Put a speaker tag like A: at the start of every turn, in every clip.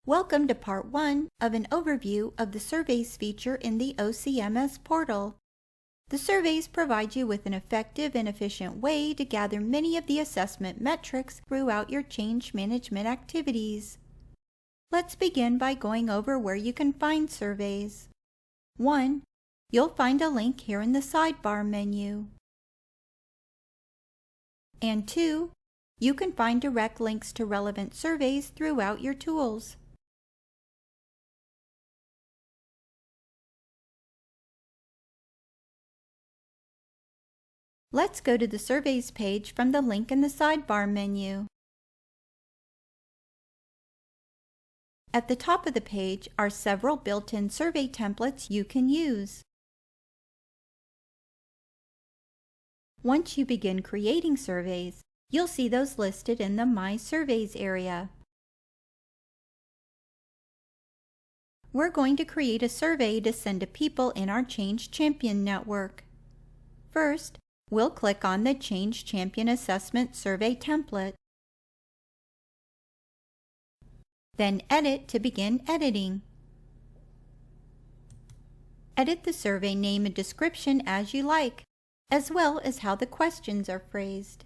A: Welcome to Part 1 of an overview of the Surveys feature in the OCMS Portal. The surveys provide you with an effective and efficient way to gather many of the assessment metrics throughout your change management activities. Let's begin by going over where you can find surveys. 1. You'll find a link here in the sidebar menu. And 2. You can find direct links to relevant surveys throughout your tools. Let's go to the Surveys page from the link in the sidebar menu. At the top of the page are several built-in survey templates you can use. Once you begin creating surveys, you'll see those listed in the My Surveys area. We're going to create a survey to send to people in our Change Champion network. First, we'll click on the Change Champion Assessment Survey template. Then Edit to begin editing. Edit the survey name and description as you like, as well as how the questions are phrased.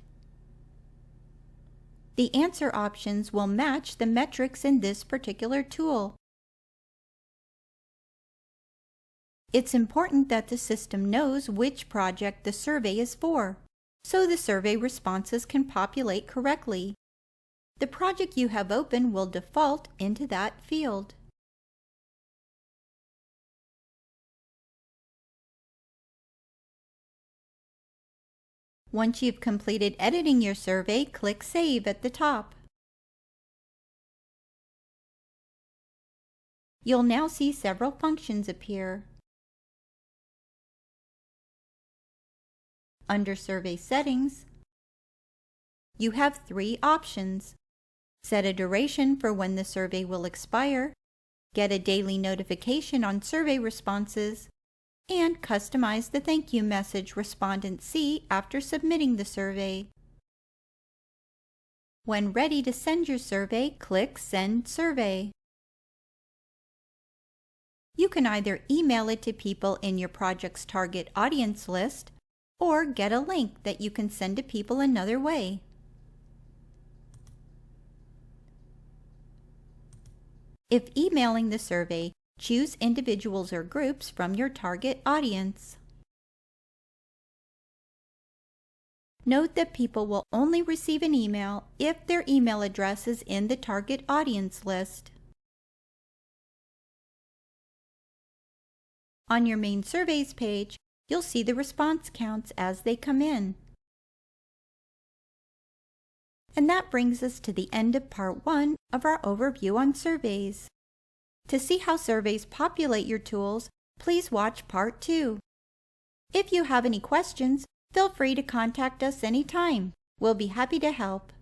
A: The answer options will match the metrics in this particular tool. It's important that the system knows which project the survey is for, so the survey responses can populate correctly. The project you have open will default into that field. Once you've completed editing your survey, click Save at the top. You'll now see several functions appear. Under Survey Settings, you have 3 options. Set a duration for when the survey will expire, get a daily notification on survey responses, and customize the thank you message respondents see after submitting the survey. When ready to send your survey, click Send Survey. You can either email it to people in your project's target audience list, or get a link that you can send to people another way. If emailing the survey, choose individuals or groups from your target audience. Note that people will only receive an email if their email address is in the target audience list. On your main surveys page, you'll see the response counts as they come in. And that brings us to the end of Part 1 of our overview on surveys. To see how surveys populate your tools, please watch Part 2. If you have any questions, feel free to contact us anytime. We'll be happy to help.